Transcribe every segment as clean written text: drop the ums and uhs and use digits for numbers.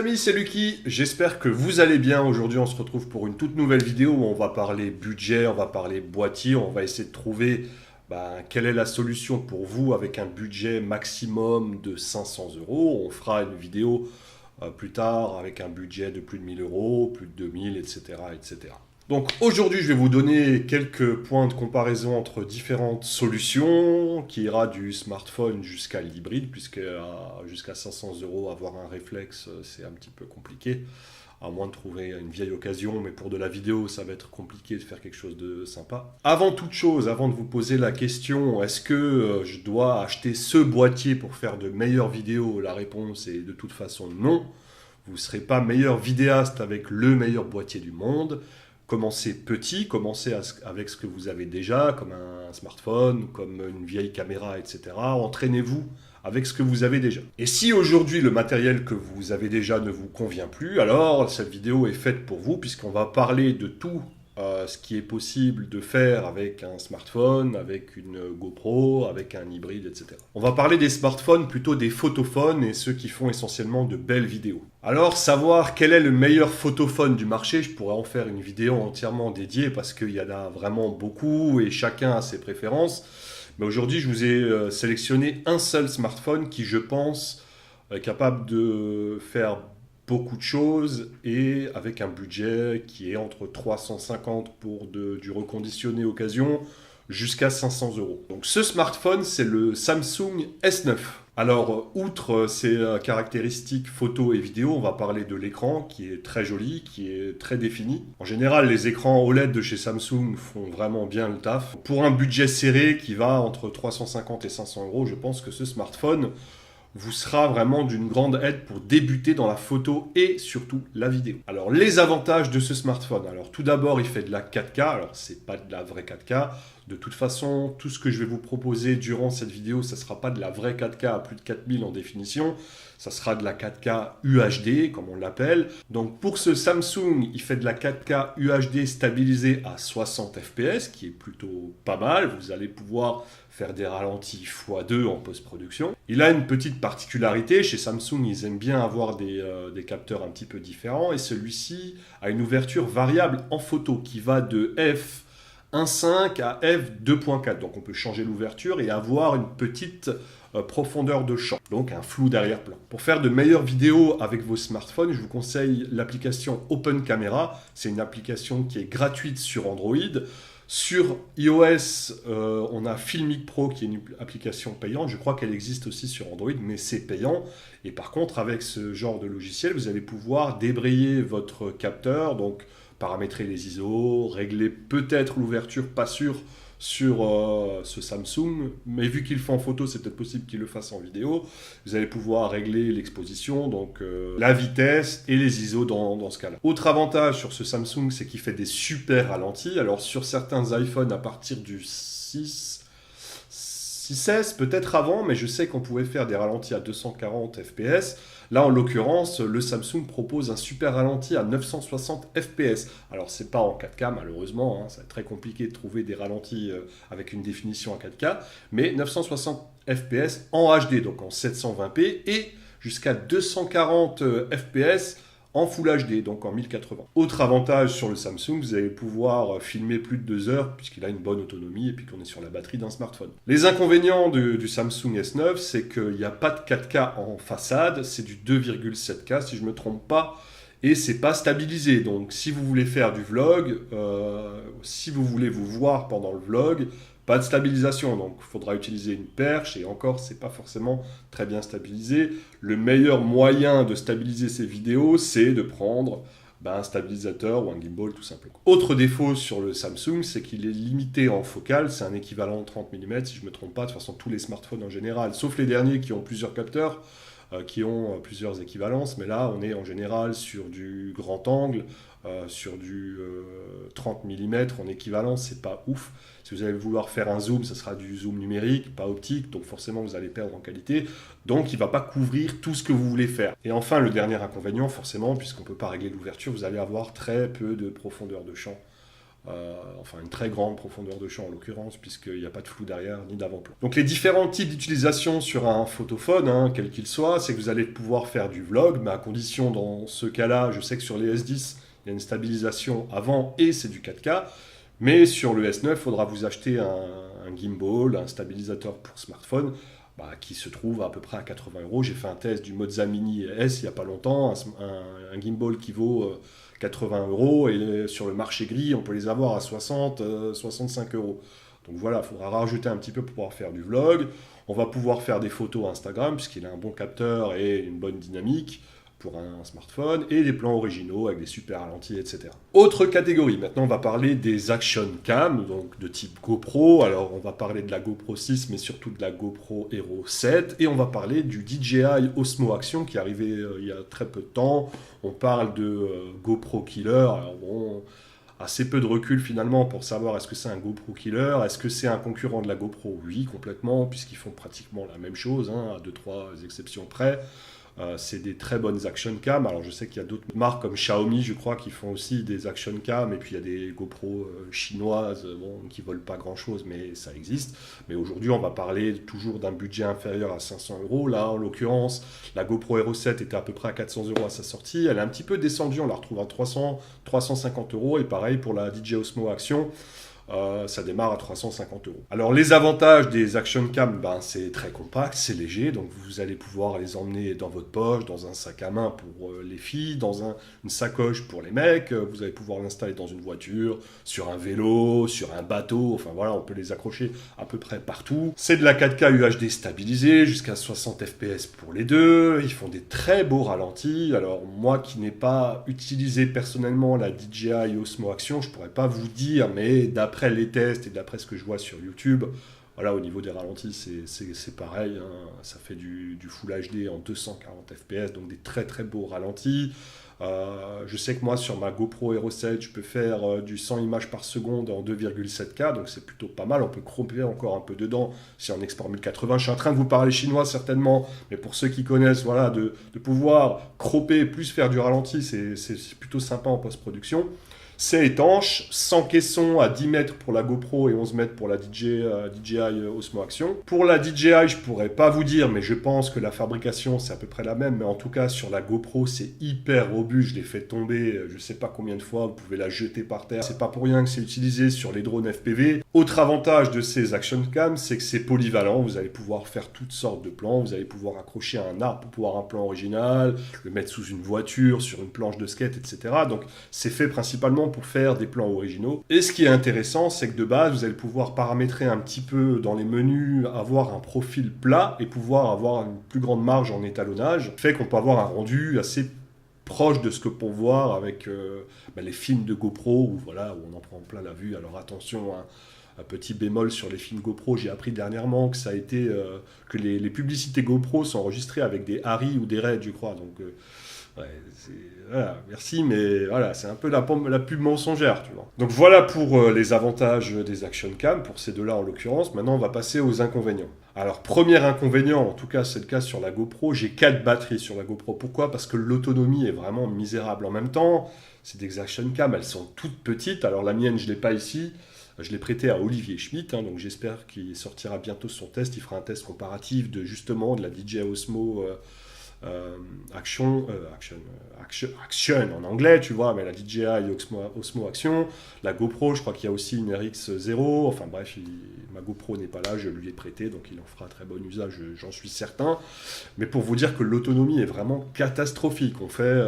amis, c'est Lucky, j'espère que vous allez bien. Aujourd'hui on se retrouve pour une toute nouvelle vidéo où on va parler budget, on va parler boîtier, on va essayer de trouver quelle est la solution pour vous avec un budget maximum de 500 euros. On fera une vidéo plus tard avec un budget de plus de 1000 euros, plus de 2000, etc. etc. Donc aujourd'hui je vais vous donner quelques points de comparaison entre différentes solutions qui ira du smartphone jusqu'à l'hybride, puisque jusqu'à 500 euros avoir un réflexe c'est un petit peu compliqué, à moins de trouver une vieille occasion, mais pour de la vidéo ça va être compliqué de faire quelque chose de sympa. Avant toute chose, avant de vous poser la question est-ce que je dois acheter ce boîtier pour faire de meilleures vidéos, la réponse est de toute façon non. Vous ne serez pas meilleur vidéaste avec le meilleur boîtier du monde. Commencez petit, commencez avec ce que vous avez déjà, comme un smartphone, comme une vieille caméra, etc. Entraînez-vous avec ce que vous avez déjà. Et si aujourd'hui le matériel que vous avez déjà ne vous convient plus, alors cette vidéo est faite pour vous, puisqu'on va parler de tout ce qui est possible de faire avec un smartphone, avec une GoPro, avec un hybride, etc. On va parler des smartphones, plutôt des photophones et ceux qui font essentiellement de belles vidéos. Alors, savoir quel est le meilleur photophone du marché, je pourrais en faire une vidéo entièrement dédiée parce qu'il y en a vraiment beaucoup et chacun a ses préférences. Mais aujourd'hui, je vous ai sélectionné un seul smartphone qui, je pense, est capable de faire beaucoup de choses et avec un budget qui est entre 350 pour du reconditionné occasion jusqu'à 500 euros. Donc ce smartphone, c'est le Samsung S9. Alors, outre ses caractéristiques photo et vidéo, on va parler de l'écran qui est très joli, qui est très défini. En général, les écrans OLED de chez Samsung font vraiment bien le taf. Pour un budget serré qui va entre 350 et 500 euros, je pense que ce smartphone vous sera vraiment d'une grande aide pour débuter dans la photo et surtout la vidéo. Alors, les avantages de ce smartphone. Alors, tout d'abord, il fait de la 4K. Alors, c'est pas de la vraie 4K. De toute façon, tout ce que je vais vous proposer durant cette vidéo, ça ne sera pas de la vraie 4K à plus de 4000 en définition. Ça sera de la 4K UHD, comme on l'appelle. Donc, pour ce Samsung, il fait de la 4K UHD stabilisée à 60 fps, qui est plutôt pas mal. Vous allez pouvoir faire des ralentis x2 en post-production. Il a une petite particularité. Chez Samsung, ils aiment bien avoir des capteurs un petit peu différents. Et celui-ci a une ouverture variable en photo qui va de f1.5 à f2.4. Donc on peut changer l'ouverture et avoir une petite profondeur de champ, donc un flou d'arrière-plan. Pour faire de meilleures vidéos avec vos smartphones, je vous conseille l'application Open Camera. C'est une application qui est gratuite sur Android. Sur iOS, on a Filmic Pro qui est une application payante. Je crois qu'elle existe aussi sur Android, mais c'est payant. Et par contre, avec ce genre de logiciel, vous allez pouvoir débrayer votre capteur, donc paramétrer les ISO, régler peut-être l'ouverture, pas sûr, sur ce Samsung, mais vu qu'il fait en photo, c'est peut-être possible qu'il le fasse en vidéo. Vous allez pouvoir régler l'exposition, donc la vitesse et les ISO dans ce cas-là. Autre avantage sur ce Samsung, c'est qu'il fait des super ralentis. Alors sur certains iPhones, à partir du 6S, peut-être avant, mais je sais qu'on pouvait faire des ralentis à 240 fps. Là, en l'occurrence, le Samsung propose un super ralenti à 960 fps. Alors, c'est pas en 4K, malheureusement. Ça va être très compliqué de trouver des ralentis avec une définition en 4K. Mais 960 fps en HD, donc en 720p, et jusqu'à 240 fps en Full HD, donc en 1080. Autre avantage sur le Samsung, vous allez pouvoir filmer plus de 2 heures, puisqu'il a une bonne autonomie, et puis qu'on est sur la batterie d'un smartphone. Les inconvénients du Samsung S9, c'est qu'il n'y a pas de 4K en façade, c'est du 2,7K, si je ne me trompe pas, et c'est pas stabilisé. Donc si vous voulez faire du vlog, si vous voulez vous voir pendant le vlog, pas de stabilisation, donc il faudra utiliser une perche, et encore, c'est pas forcément très bien stabilisé. Le meilleur moyen de stabiliser ces vidéos, c'est de prendre un stabilisateur ou un gimbal, tout simplement. Autre défaut sur le Samsung, c'est qu'il est limité en focale, c'est un équivalent 30 mm, si je ne me trompe pas, de toute façon tous les smartphones en général, sauf les derniers qui ont plusieurs capteurs, qui ont plusieurs équivalences, mais là on est en général sur du grand angle, sur du 30 mm en équivalence, c'est pas ouf. Si vous allez vouloir faire un zoom, ce sera du zoom numérique, pas optique, donc forcément vous allez perdre en qualité, donc il ne va pas couvrir tout ce que vous voulez faire. Et enfin, le dernier inconvénient, forcément, puisqu'on ne peut pas régler l'ouverture, vous allez avoir très peu de profondeur de champ Enfin une très grande profondeur de champ en l'occurrence, puisqu'il n'y a pas de flou derrière ni d'avant-plan. Donc les différents types d'utilisation sur un photophone, hein, quel qu'il soit, c'est que vous allez pouvoir faire du vlog, mais à condition dans ce cas-là, je sais que sur les S10, il y a une stabilisation avant et c'est du 4K, mais sur le S9, il faudra vous acheter un gimbal, un stabilisateur pour smartphone, qui se trouve à peu près à 80 euros. J'ai fait un test du Moza Mini S il n'y a pas longtemps, un gimbal qui vaut 80 euros, et sur le marché gris, on peut les avoir à 60, 65 euros. Donc voilà, il faudra rajouter un petit peu pour pouvoir faire du vlog. On va pouvoir faire des photos Instagram, puisqu'il a un bon capteur et une bonne dynamique pour un smartphone, et des plans originaux avec des super ralentis, etc. Autre catégorie, maintenant on va parler des action cam, donc de type GoPro. Alors on va parler de la GoPro 6, mais surtout de la GoPro Hero 7, et on va parler du DJI Osmo Action qui est arrivé il y a très peu de temps. On parle de GoPro Killer, alors bon, assez peu de recul finalement pour savoir est-ce que c'est un GoPro Killer, est-ce que c'est un concurrent de la GoPro? Oui, complètement, puisqu'ils font pratiquement la même chose, hein, à 2-3 exceptions près. C'est des très bonnes action cam. Alors je sais qu'il y a d'autres marques comme Xiaomi, je crois, qui font aussi des action cam, et puis il y a des GoPro chinoises, qui volent pas grand chose, mais ça existe. Mais aujourd'hui, on va parler toujours d'un budget inférieur à 500 euros. Là, en l'occurrence, la GoPro Hero 7 était à peu près à 400 euros à sa sortie. Elle est un petit peu descendue, on la retrouve à 300, 350 euros. Et pareil pour la DJI Osmo Action. Ça démarre à 350 euros. Alors les avantages des action cam, c'est très compact, c'est léger, donc vous allez pouvoir les emmener dans votre poche, dans un sac à main pour les filles, dans une sacoche pour les mecs, vous allez pouvoir l'installer dans une voiture, sur un vélo, sur un bateau, enfin voilà, on peut les accrocher à peu près partout. C'est de la 4K UHD stabilisée, jusqu'à 60 fps pour les deux, ils font des très beaux ralentis. Alors moi qui n'ai pas utilisé personnellement la DJI Osmo Action, je pourrais pas vous dire, mais d'après les tests et d'après ce que je vois sur YouTube, voilà, au niveau des ralentis, c'est pareil, hein, ça fait du Full HD en 240 fps, donc des très très beaux ralentis. Je sais que moi, sur ma GoPro Hero 7, je peux faire du 100 images par seconde en 2,7K, donc c'est plutôt pas mal. On peut cropper encore un peu dedans si en export 1080. Je suis en train de vous parler chinois certainement, mais pour ceux qui connaissent, voilà, de pouvoir cropper plus faire du ralenti, c'est plutôt sympa en post-production. C'est étanche, sans caisson à 10 mètres pour la GoPro et 11 mètres pour la DJI Osmo Action. Pour la DJI, je pourrais pas vous dire, mais je pense que la fabrication c'est à peu près la même. Mais en tout cas, sur la GoPro, c'est hyper robuste. Je l'ai fait tomber, je sais pas combien de fois. Vous pouvez la jeter par terre. C'est pas pour rien que c'est utilisé sur les drones FPV. Autre avantage de ces action cam, c'est que c'est polyvalent. Vous allez pouvoir faire toutes sortes de plans. Vous allez pouvoir accrocher un arbre pour pouvoir un plan original, le mettre sous une voiture, sur une planche de skate, etc. Donc c'est fait principalement pour faire des plans originaux. Et ce qui est intéressant, c'est que de base, vous allez pouvoir paramétrer un petit peu dans les menus, avoir un profil plat et pouvoir avoir une plus grande marge en étalonnage. Fait qu'on peut avoir un rendu assez proche de ce que pour voir avec les films de GoPro où, voilà, où on en prend plein la vue. Alors attention, hein, un petit bémol sur les films GoPro, j'ai appris dernièrement que ça a été que les publicités GoPro sont enregistrées avec des Harry ou des Red, je crois. Donc ouais, voilà, merci, mais voilà, c'est un peu la pub mensongère, tu vois. Donc voilà pour les avantages des action cam, pour ces deux-là en l'occurrence. Maintenant, on va passer aux inconvénients. Alors, premier inconvénient, en tout cas c'est le cas sur la GoPro, j'ai 4 batteries sur la GoPro. Pourquoi? Parce que l'autonomie est vraiment misérable. En même temps, c'est des action cam, elles sont toutes petites. Alors la mienne, je ne l'ai pas ici. Je l'ai prêté à Olivier Schmitt, hein, donc j'espère qu'il sortira bientôt son test. Il fera un test comparatif de la DJI Osmo Action en anglais, tu vois, mais la DJI Osmo Action, la GoPro, je crois qu'il y a aussi une RX0, enfin bref, ma GoPro n'est pas là, je lui ai prêté, donc il en fera très bon usage, j'en suis certain. Mais pour vous dire que l'autonomie est vraiment catastrophique, on fait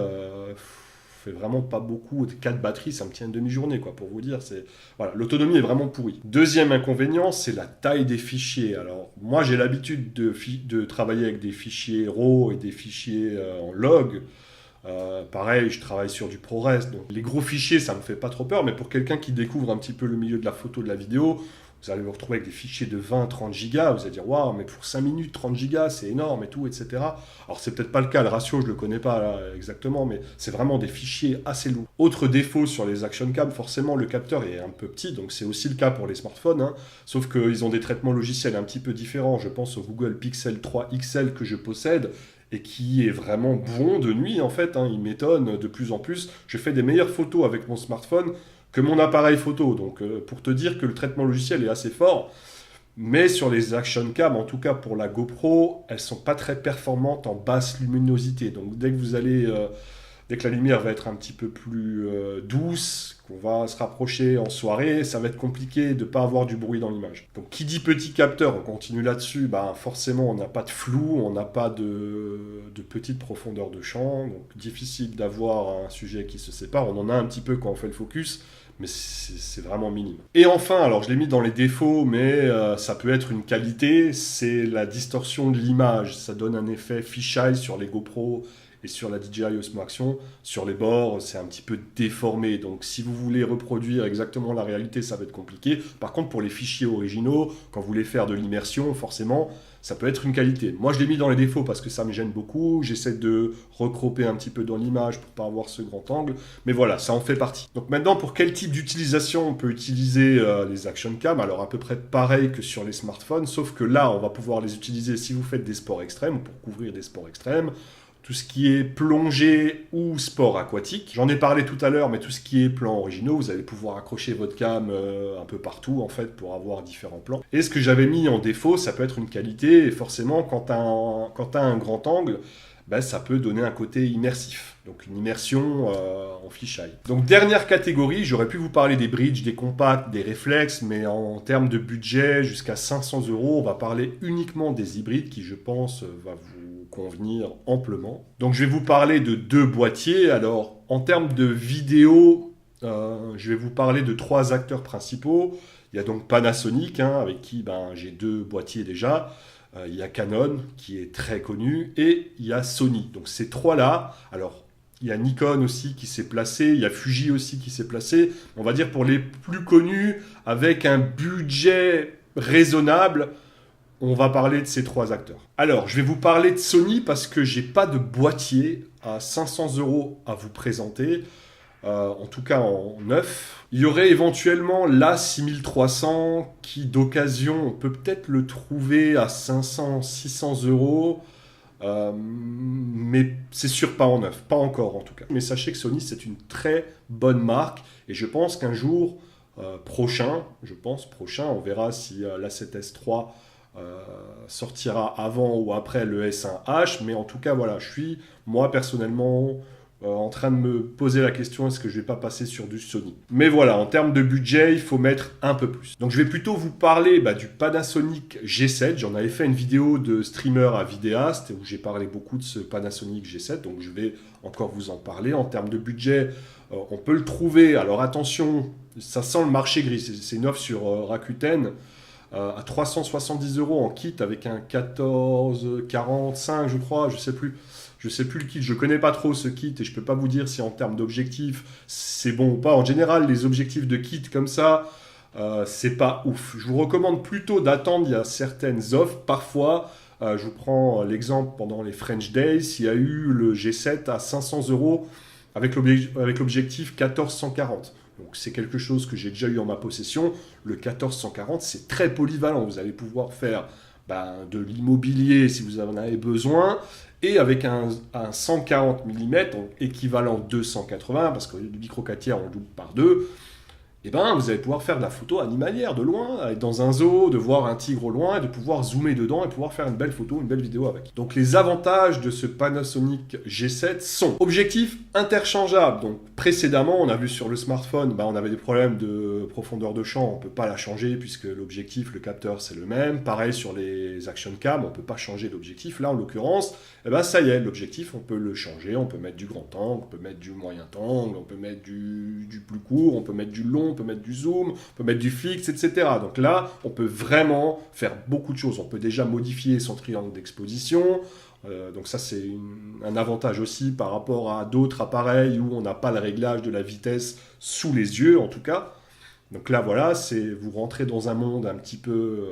vraiment pas beaucoup. 4 batteries, ça me tient une demi-journée, quoi, pour vous dire. Voilà, l'autonomie est vraiment pourrie. Deuxième inconvénient, c'est la taille des fichiers. Alors, moi, j'ai l'habitude de travailler avec des fichiers RAW et des fichiers en log. Pareil, je travaille sur du ProRes, donc les gros fichiers, ça me fait pas trop peur, mais pour quelqu'un qui découvre un petit peu le milieu de la photo, de la vidéo, vous allez vous retrouver avec des fichiers de 20-30 gigas, vous allez dire waouh, mais pour 5 minutes, 30 gigas, c'est énorme et tout, etc. Alors, c'est peut-être pas le cas, le ratio, je le connais pas là, exactement, mais c'est vraiment des fichiers assez lourds. Autre défaut sur les action cam, forcément, le capteur est un peu petit, donc c'est aussi le cas pour les smartphones, hein, sauf qu'ils ont des traitements logiciels un petit peu différents. Je pense au Google Pixel 3 XL que je possède, et qui est vraiment bon de nuit, en fait, hein. Il m'étonne de plus en plus. Je fais des meilleures photos avec mon smartphone que mon appareil photo. Donc pour te dire que le traitement logiciel est assez fort, mais sur les action cam, en tout cas pour la GoPro, elles sont pas très performantes en basse luminosité. Donc dès que la lumière va être un petit peu plus douce, qu'on va se rapprocher en soirée, ça va être compliqué de ne pas avoir du bruit dans l'image. Donc qui dit petit capteur, on continue là-dessus, forcément on n'a pas de flou, on n'a pas de petite profondeur de champ, donc difficile d'avoir un sujet qui se sépare. On en a un petit peu quand on fait le focus, mais c'est vraiment minime. Et enfin, alors je l'ai mis dans les défauts, mais ça peut être une qualité, c'est la distorsion de l'image. Ça donne un effet fisheye sur les GoPro et sur la DJI Osmo Action. Sur les bords, c'est un petit peu déformé. Donc si vous voulez reproduire exactement la réalité, ça va être compliqué. Par contre, pour les fichiers originaux, quand vous voulez faire de l'immersion, forcément, ça peut être une qualité. Moi, je l'ai mis dans les défauts parce que ça me gêne beaucoup. J'essaie de recroper un petit peu dans l'image pour ne pas avoir ce grand angle. Mais voilà, ça en fait partie. Donc maintenant, pour quel type d'utilisation on peut utiliser les action cam? Alors à peu près pareil que sur les smartphones, sauf que là, on va pouvoir les utiliser si vous faites des sports extrêmes ou pour couvrir des sports extrêmes. Tout ce qui est plongée ou sport aquatique. J'en ai parlé tout à l'heure, mais tout ce qui est plans originaux, vous allez pouvoir accrocher votre cam un peu partout, en fait, pour avoir différents plans. Et ce que j'avais mis en défaut, ça peut être une qualité, et forcément, quand tu as un grand angle, ça peut donner un côté immersif. Donc une immersion en fisheye. Donc dernière catégorie, j'aurais pu vous parler des bridges, des compacts, des réflexes, mais en termes de budget, jusqu'à 500 €, on va parler uniquement des hybrides qui, je pense, va vous convenir amplement. Donc je vais vous parler de 2 boîtiers. Alors en termes de vidéo, je vais vous parler de 3 acteurs principaux. Il y a donc Panasonic, avec qui j'ai 2 boîtiers déjà. Il y a Canon qui est très connu et il y a Sony. Donc ces 3-là, alors il y a Nikon aussi qui s'est placé, il y a Fuji aussi qui s'est placé. On va dire pour les plus connus, avec un budget raisonnable, on va parler de ces 3 acteurs. Alors, je vais vous parler de Sony parce que j'ai pas de boîtier à 500 € à vous présenter, en tout cas en neuf. Il y aurait éventuellement l'A6300 qui, d'occasion, on peut peut-être le trouver à 500, 600 €, mais c'est sûr pas en neuf, pas encore en tout cas. Mais sachez que Sony, c'est une très bonne marque et je pense qu'un jour prochain, on verra si l'A7S III sortira avant ou après le S1H, mais en tout cas voilà, je suis moi personnellement en train de me poser la question, est-ce que je vais pas passer sur du Sony? Mais voilà, en termes de budget, il faut mettre un peu plus. Donc je vais plutôt vous parler du Panasonic G7. J'en avais fait une vidéo de streamer à vidéaste où j'ai parlé beaucoup de ce Panasonic G7, donc je vais encore vous en parler. En termes de budget, on peut le trouver, alors attention, ça sent le marché gris, c'est une offre sur Rakuten, à 370 € en kit avec un 1445, je crois, je sais plus le kit, je connais pas trop ce kit et je peux pas vous dire si en termes d'objectifs c'est bon ou pas. En général, les objectifs de kit comme ça, c'est pas ouf. Je vous recommande plutôt d'attendre, il y a certaines offres. Parfois, je vous prends l'exemple pendant les French Days, il y a eu le G7 à 500 € avec l'objectif 1440. Donc c'est quelque chose que j'ai déjà eu en ma possession. Le 1440, c'est très polyvalent. Vous allez pouvoir faire de l'immobilier si vous en avez besoin. Et avec un 140 mm, donc équivalent 280, parce que le micro 4 tiers, on le double par 2, vous allez pouvoir faire de la photo animalière de loin, être dans un zoo, de voir un tigre au loin, et de pouvoir zoomer dedans et pouvoir faire une belle photo, une belle vidéo avec. Donc les avantages de ce Panasonic G7 sont objectif interchangeable. Donc précédemment, on a vu sur le smartphone, on avait des problèmes de profondeur de champ, on ne peut pas la changer puisque l'objectif, le capteur, c'est le même. Pareil sur les action cam, on ne peut pas changer l'objectif. Là, en l'occurrence, ça y est, l'objectif, on peut le changer, on peut mettre du grand angle, on peut mettre du moyen angle, on peut mettre du plus court, on peut mettre du long, on peut mettre du zoom, on peut mettre du fixe, etc. Donc là, on peut vraiment faire beaucoup de choses. On peut déjà modifier son triangle d'exposition. Donc ça, c'est un avantage aussi par rapport à d'autres appareils où on n'a pas le réglage de la vitesse sous les yeux, en tout cas. Donc là, voilà, vous rentrez dans un monde un petit peu...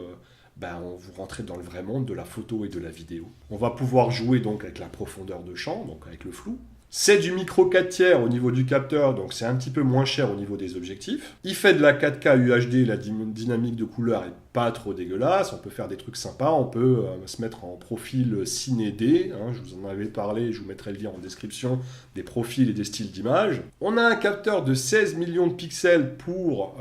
vous rentrez dans le vrai monde de la photo et de la vidéo. On va pouvoir jouer donc avec la profondeur de champ, donc avec le flou. C'est du micro 4 tiers au niveau du capteur, donc c'est un petit peu moins cher au niveau des objectifs. Il fait de la 4K UHD, la dynamique de couleur est pas trop dégueulasse, on peut faire des trucs sympas, on peut se mettre en profil Ciné D, hein, je vous en avais parlé, je vous mettrai le lien en description, des profils et des styles d'image. On a un capteur de 16 millions de pixels pour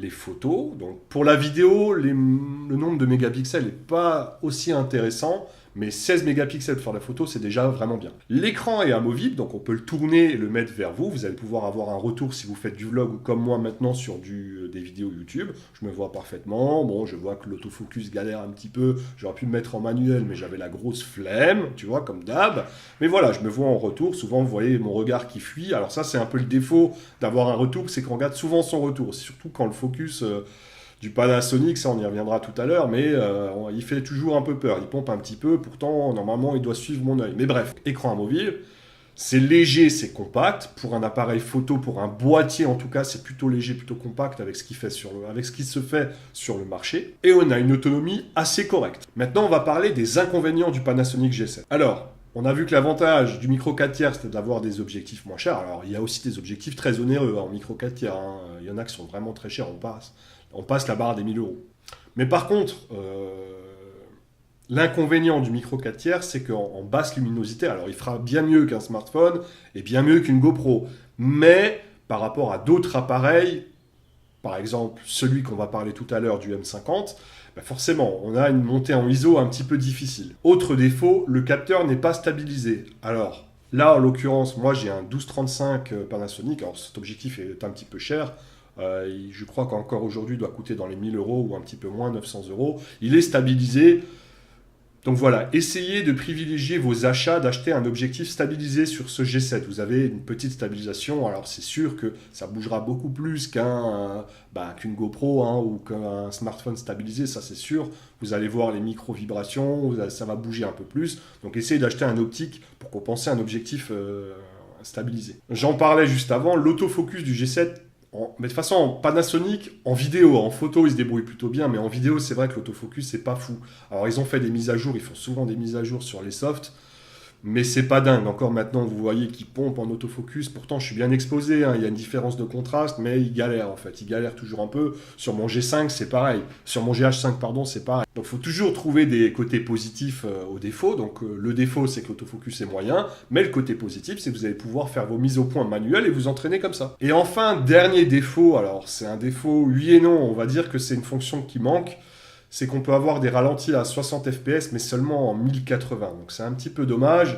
les photos, donc pour la vidéo, le nombre de mégapixels n'est pas aussi intéressant, mais 16 mégapixels pour faire la photo, c'est déjà vraiment bien. L'écran est amovible, donc on peut le tourner et le mettre vers vous. Vous allez pouvoir avoir un retour si vous faites du vlog ou comme moi maintenant sur des vidéos YouTube. Je me vois parfaitement. Bon, je vois que l'autofocus galère un petit peu. J'aurais pu me mettre en manuel, mais j'avais la grosse flemme, tu vois, comme d'hab. Mais voilà, je me vois en retour. Souvent, vous voyez mon regard qui fuit. Alors ça, c'est un peu le défaut d'avoir un retour, c'est qu'on regarde souvent son retour. Surtout quand le focus... du Panasonic, ça on y reviendra tout à l'heure, mais il fait toujours un peu peur, il pompe un petit peu, pourtant normalement il doit suivre mon œil. Mais bref, écran amovible, c'est léger, c'est compact, pour un appareil photo, pour un boîtier en tout cas, c'est plutôt léger, plutôt compact avec ce qui se fait sur le marché, et on a une autonomie assez correcte. Maintenant on va parler des inconvénients du Panasonic G7. Alors, on a vu que l'avantage du micro 4 tiers, c'était d'avoir des objectifs moins chers. Alors, il y a aussi des objectifs très onéreux en micro 4 tiers. Hein. Il y en a qui sont vraiment très chers, on passe la barre des 1000 euros. Mais par contre, l'inconvénient du micro 4 tiers, c'est qu'en basse luminosité, alors il fera bien mieux qu'un smartphone et bien mieux qu'une GoPro. Mais par rapport à d'autres appareils, par exemple celui qu'on va parler tout à l'heure du M50, forcément, on a une montée en ISO un petit peu difficile. Autre défaut, le capteur n'est pas stabilisé. Alors là, en l'occurrence, moi j'ai un 1235 Panasonic, alors cet objectif est un petit peu cher. Je crois qu'encore aujourd'hui, il doit coûter dans les 1000 euros ou un petit peu moins, 900 euros. Il est stabilisé. Donc voilà, essayez de privilégier vos achats, d'acheter un objectif stabilisé sur ce G7. Vous avez une petite stabilisation, alors c'est sûr que ça bougera beaucoup plus qu'une GoPro hein, ou qu'un smartphone stabilisé, ça c'est sûr. Vous allez voir les micro-vibrations, ça va bouger un peu plus. Donc essayez d'acheter un optique pour compenser un objectif stabilisé. J'en parlais juste avant, l'autofocus du G7, mais de toute façon, Panasonic, en vidéo, en photo, ils se débrouillent plutôt bien, mais en vidéo, c'est vrai que l'autofocus, c'est pas fou. Alors, ils ont fait des mises à jour, ils font souvent des mises à jour sur les softs, mais c'est pas dingue. Encore maintenant, vous voyez qu'ils pompent en autofocus. Pourtant, je suis bien exposé, hein. Il y a une différence de contraste, mais ils galèrent en fait. Ils galèrent toujours un peu. Sur mon G5, c'est pareil. Sur mon GH5, pardon, c'est pareil. Donc, il faut toujours trouver des côtés positifs aux défauts. Donc, le défaut, c'est que l'autofocus est moyen, mais le côté positif, c'est que vous allez pouvoir faire vos mises au point manuelles et vous entraîner comme ça. Et enfin, dernier défaut, alors c'est un défaut oui et non, on va dire que c'est une fonction qui manque. C'est qu'on peut avoir des ralentis à 60 fps, mais seulement en 1080. Donc c'est un petit peu dommage,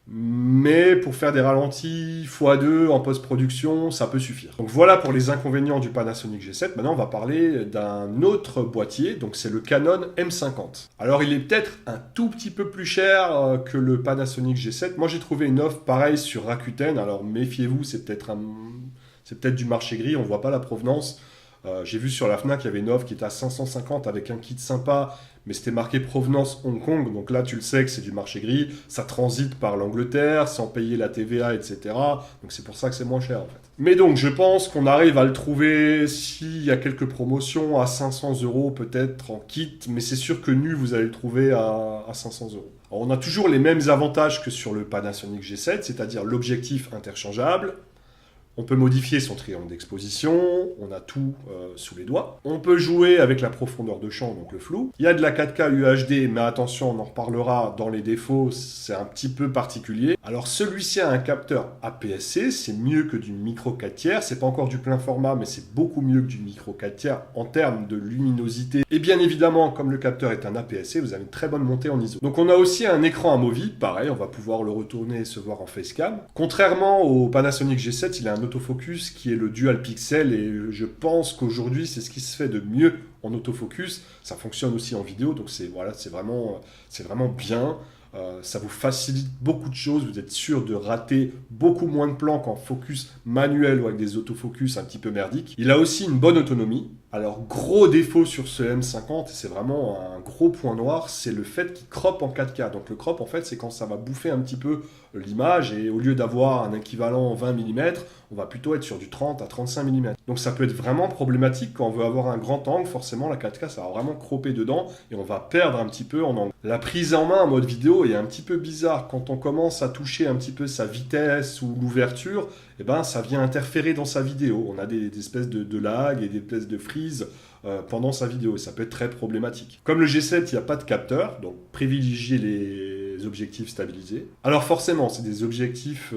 mais pour faire des ralentis x2 en post-production, ça peut suffire. Donc voilà pour les inconvénients du Panasonic G7. Maintenant, on va parler d'un autre boîtier, donc c'est le Canon M50. Alors il est peut-être un tout petit peu plus cher que le Panasonic G7. Moi j'ai trouvé une offre pareille sur Rakuten, alors méfiez-vous, c'est peut-être du marché gris, on ne voit pas la provenance. J'ai vu sur la Fnac, il y avait une offre qui était à 550 avec un kit sympa, mais c'était marqué provenance Hong Kong. Donc là, tu le sais que c'est du marché gris. Ça transite par l'Angleterre sans payer la TVA, etc. Donc c'est pour ça que c'est moins cher en fait. Mais donc, je pense qu'on arrive à le trouver s'il y a quelques promotions à 500 euros peut-être en kit, mais c'est sûr que nu, vous allez le trouver à 500 euros. Alors, on a toujours les mêmes avantages que sur le Panasonic G7, c'est-à-dire l'objectif interchangeable. On peut modifier son triangle d'exposition, on a tout sous les doigts. On peut jouer avec la profondeur de champ, donc le flou. Il y a de la 4K UHD, mais attention, on en reparlera dans les défauts, c'est un petit peu particulier. Alors celui-ci a un capteur APS-C, c'est mieux que du micro 4 tiers. C'est pas encore du plein format, mais c'est beaucoup mieux que du micro 4 tiers en termes de luminosité. Et bien évidemment, comme le capteur est un APS-C, vous avez une très bonne montée en ISO. Donc on a aussi un écran amovible, pareil, on va pouvoir le retourner et se voir en facecam. Contrairement au Panasonic G7, il a un autofocus qui est le dual pixel et je pense qu'aujourd'hui c'est ce qui se fait de mieux en autofocus. Ça fonctionne aussi en vidéo, donc c'est vraiment bien. Ça vous facilite beaucoup de choses, vous êtes sûr de rater beaucoup moins de plans qu'en focus manuel ou avec des autofocus un petit peu merdiques. Il a aussi une bonne autonomie. Alors, gros défaut sur ce M50, et c'est vraiment un gros point noir, c'est le fait qu'il crop en 4K. Donc le crop, en fait, c'est quand ça va bouffer un petit peu l'image, et au lieu d'avoir un équivalent 20 mm, on va plutôt être sur du 30 à 35 mm. Donc ça peut être vraiment problématique quand on veut avoir un grand angle, forcément la 4K, ça va vraiment cropper dedans, et on va perdre un petit peu en angle. La prise en main en mode vidéo est un petit peu bizarre. Quand on commence à toucher un petit peu sa vitesse ou l'ouverture, eh ben, ça vient interférer dans sa vidéo. On a des espèces de lag et des espèces de freeze pendant sa vidéo. Et ça peut être très problématique. Comme le G7, il n'y a pas de capteur, donc privilégiez les objectifs stabilisés. Alors forcément, c'est des objectifs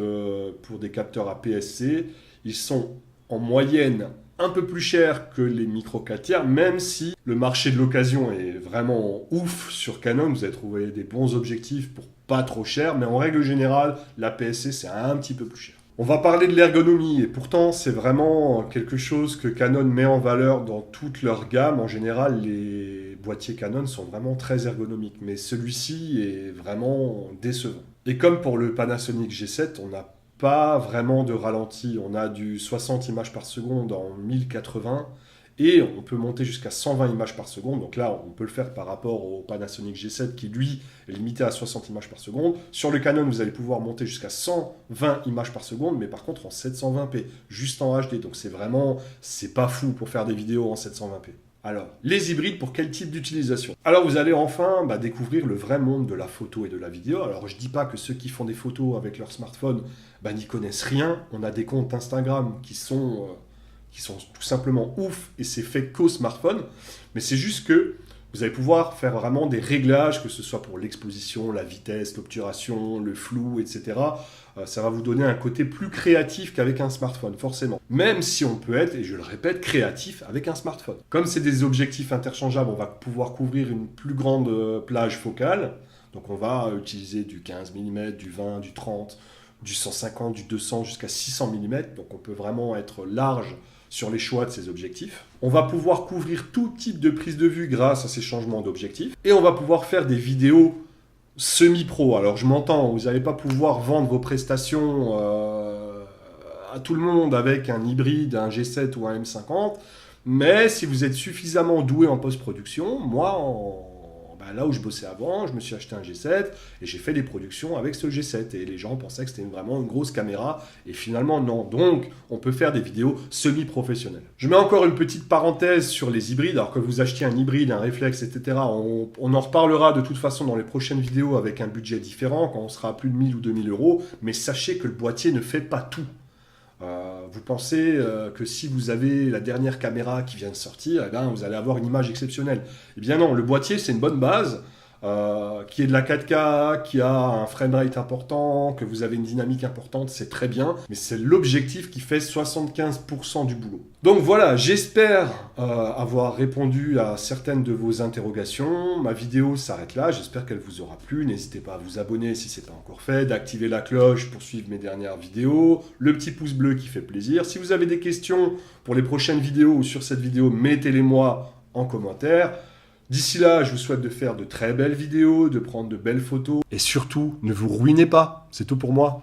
pour des capteurs APS-C. Ils sont en moyenne un peu plus chers que les micro 4 tiers, même si le marché de l'occasion est vraiment ouf sur Canon. Vous allez trouver des bons objectifs pour pas trop cher, mais en règle générale, l'APS-C, c'est un petit peu plus cher. On va parler de l'ergonomie, et pourtant c'est vraiment quelque chose que Canon met en valeur dans toute leur gamme. En général, les boîtiers Canon sont vraiment très ergonomiques, mais celui-ci est vraiment décevant. Et comme pour le Panasonic G7, on n'a pas vraiment de ralenti. On a du 60 images par seconde en 1080, et on peut monter jusqu'à 120 images par seconde. Donc là, on peut le faire par rapport au Panasonic G7 qui, lui, est limité à 60 images par seconde. Sur le Canon, vous allez pouvoir monter jusqu'à 120 images par seconde, mais par contre en 720p, juste en HD. Donc c'est pas fou pour faire des vidéos en 720p. Alors, les hybrides, pour quel type d'utilisation? Alors, vous allez enfin découvrir le vrai monde de la photo et de la vidéo. Alors, je dis pas que ceux qui font des photos avec leur smartphone n'y connaissent rien. On a des comptes Instagram qui sont tout simplement ouf, et c'est fait qu'au smartphone. Mais c'est juste que vous allez pouvoir faire vraiment des réglages, que ce soit pour l'exposition, la vitesse, l'obturation, le flou, etc. Ça va vous donner un côté plus créatif qu'avec un smartphone, forcément. Même si on peut être, et je le répète, créatif avec un smartphone. Comme c'est des objectifs interchangeables, on va pouvoir couvrir une plus grande plage focale. Donc on va utiliser du 15 mm, du 20, du 30, du 150, du 200 jusqu'à 600 mm. Donc on peut vraiment être large sur les choix de ces objectifs. On va pouvoir couvrir tout type de prise de vue grâce à ces changements d'objectifs. Et on va pouvoir faire des vidéos semi-pro. Alors je m'entends, vous n'allez pas pouvoir vendre vos prestations à tout le monde avec un hybride, un G7 ou un M50. Mais si vous êtes suffisamment doué en post-production, moi, là où je bossais avant, je me suis acheté un G7 et j'ai fait des productions avec ce G7. Et les gens pensaient que c'était vraiment une grosse caméra. Et finalement, non. Donc, on peut faire des vidéos semi-professionnelles. Je mets encore une petite parenthèse sur les hybrides. Alors que vous achetiez un hybride, un réflexe, etc., on en reparlera de toute façon dans les prochaines vidéos avec un budget différent, quand on sera à plus de 1000 ou 2000 euros. Mais sachez que le boîtier ne fait pas tout. Vous pensez que si vous avez la dernière caméra qui vient de sortir, vous allez avoir une image exceptionnelle. Eh bien non, le boîtier, c'est une bonne base, qui est de la 4K, qui a un framerate important, que vous avez une dynamique importante, c'est très bien, mais c'est l'objectif qui fait 75% du boulot. Donc voilà, j'espère avoir répondu à certaines de vos interrogations. Ma vidéo s'arrête là, j'espère qu'elle vous aura plu. N'hésitez pas à vous abonner si ce n'est pas encore fait, d'activer la cloche pour suivre mes dernières vidéos, le petit pouce bleu qui fait plaisir. Si vous avez des questions pour les prochaines vidéos ou sur cette vidéo, mettez-les-moi en commentaire. D'ici là, je vous souhaite de faire de très belles vidéos, de prendre de belles photos. Et surtout, ne vous ruinez pas, c'est tout pour moi.